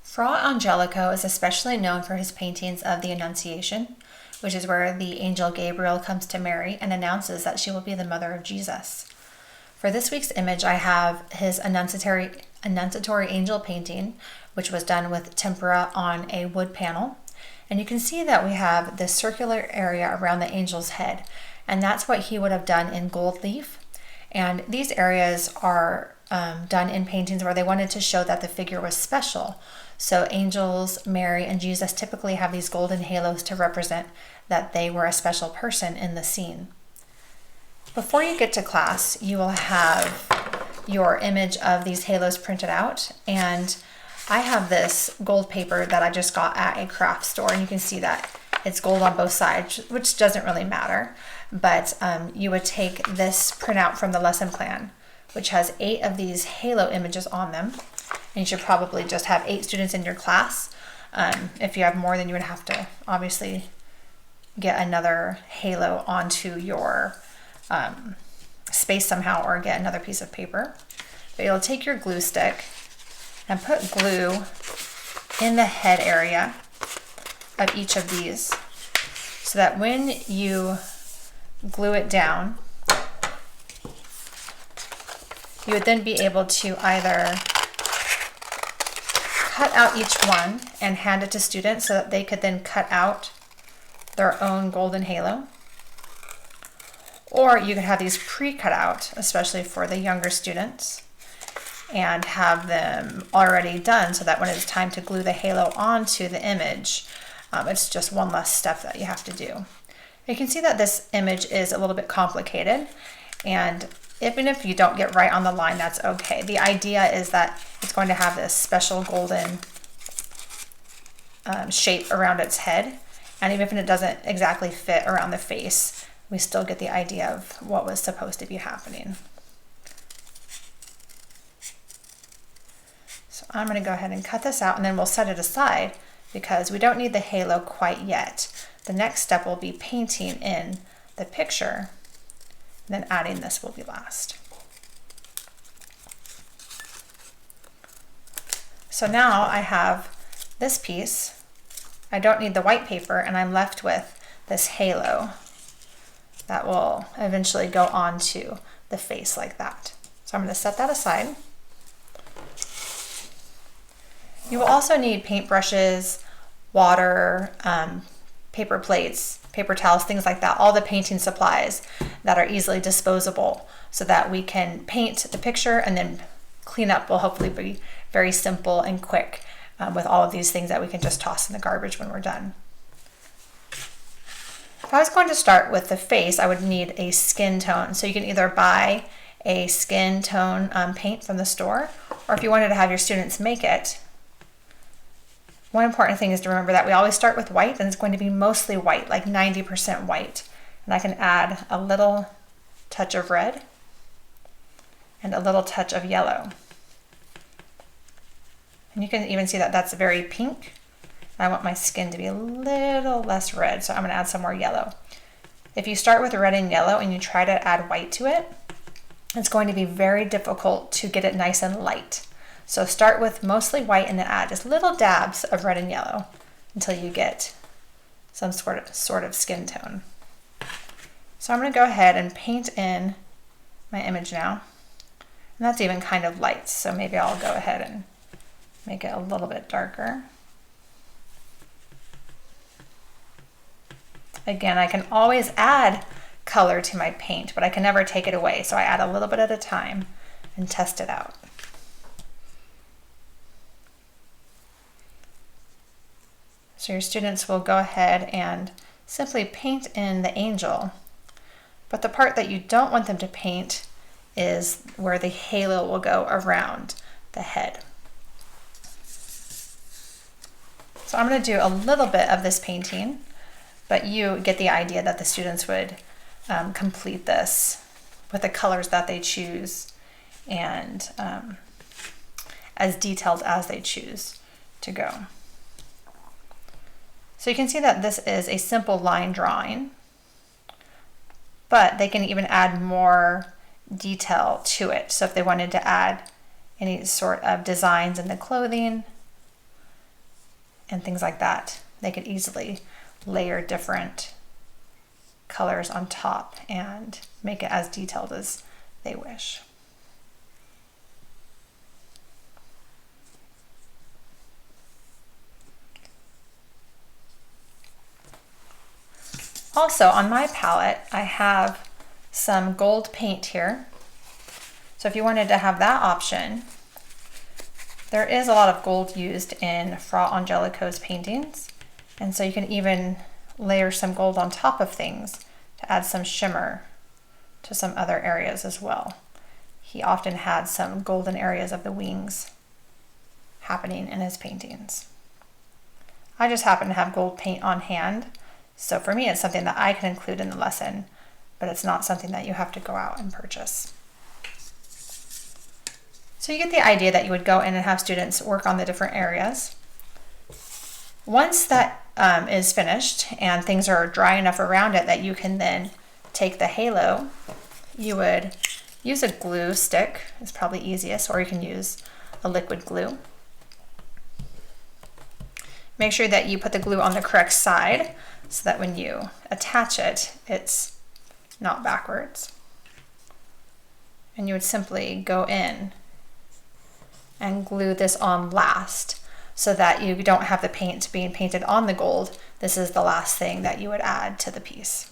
Fra Angelico is especially known for his paintings of the Annunciation, which is where the angel Gabriel comes to Mary and announces that she will be the mother of Jesus. For this week's image, I have his Annunciatory Angel painting, which was done with tempera on a wood panel. And you can see that we have this circular area around the angel's head, and that's what he would have done in gold leaf. And these areas are done in paintings where they wanted to show that the figure was special. So angels, Mary, and Jesus typically have these golden halos to represent that they were a special person in the scene. Before you get to class, you will have your image of these halos printed out, and I have this gold paper that I just got at a craft store, and you can see that it's gold on both sides, which doesn't really matter, but you would take this printout from the lesson plan, which has 8 of these halo images on them, and you should probably just have 8 students in your class. If you have more, then you would have to obviously get another halo onto your space somehow, or get another piece of paper. But you'll take your glue stick and put glue in the head area of each of these, so that when you glue it down, you would then be able to either cut out each one and hand it to students so that they could then cut out their own golden halo, or you could have these pre-cut out, especially for the younger students, and have them already done so that when it's time to glue the halo onto the image, it's just one less step that you have to do. You can see that this image is a little bit complicated, and even if you don't get right on the line, that's okay. The idea is that it's going to have this special golden shape around its head, and even if it doesn't exactly fit around the face, we still get the idea of what was supposed to be happening. So I'm going to go ahead and cut this out, and then we'll set it aside because we don't need the halo quite yet. The next step will be painting in the picture, and then adding this will be last. So now I have this piece. I don't need the white paper, and I'm left with this halo that will eventually go onto the face like that. So I'm going to set that aside. You will also need paintbrushes, water, paper plates, paper towels, things like that, all the painting supplies that are easily disposable, so that we can paint the picture, and then clean up will hopefully be very simple and quick with all of these things that we can just toss in the garbage when we're done. If I was going to start with the face, I would need a skin tone. So you can either buy a skin tone paint from the store, or if you wanted to have your students make it, one important thing is to remember that we always start with white, and it's going to be mostly white, like 90% white. And I can add a little touch of red and a little touch of yellow. And you can even see that that's very pink. I want my skin to be a little less red, so I'm going to add some more yellow. If you start with red and yellow and you try to add white to it, it's going to be very difficult to get it nice and light. So start with mostly white and then add just little dabs of red and yellow until you get some sort of skin tone. So I'm going to go ahead and paint in my image now. And that's even kind of light, so maybe I'll go ahead and make it a little bit darker. Again, I can always add color to my paint, but I can never take it away, so I add a little bit at a time and test it out. So your students will go ahead and simply paint in the angel, but the part that you don't want them to paint is where the halo will go around the head. So I'm going to do a little bit of this painting, but you get the idea that the students would complete this with the colors that they choose, and as detailed as they choose to go. So you can see that this is a simple line drawing, but they can even add more detail to it. So if they wanted to add any sort of designs in the clothing, and things like that. They could easily layer different colors on top and make it as detailed as they wish. Also on my palette, I have some gold paint here. So if you wanted to have that option, there is a lot of gold used in Fra Angelico's paintings. And so you can even layer some gold on top of things to add some shimmer to some other areas as well. He often had some golden areas of the wings happening in his paintings. I just happen to have gold paint on hand, so for me it's something that I can include in the lesson, but it's not something that you have to go out and purchase. So you get the idea that you would go in and have students work on the different areas. Once that is finished and things are dry enough around it that you can then take the halo, you would use a glue stick, it's probably easiest, or you can use a liquid glue. Make sure that you put the glue on the correct side so that when you attach it, it's not backwards. And you would simply go in and glue this on last so that you don't have the paint being painted on the gold. This is the last thing that you would add to the piece.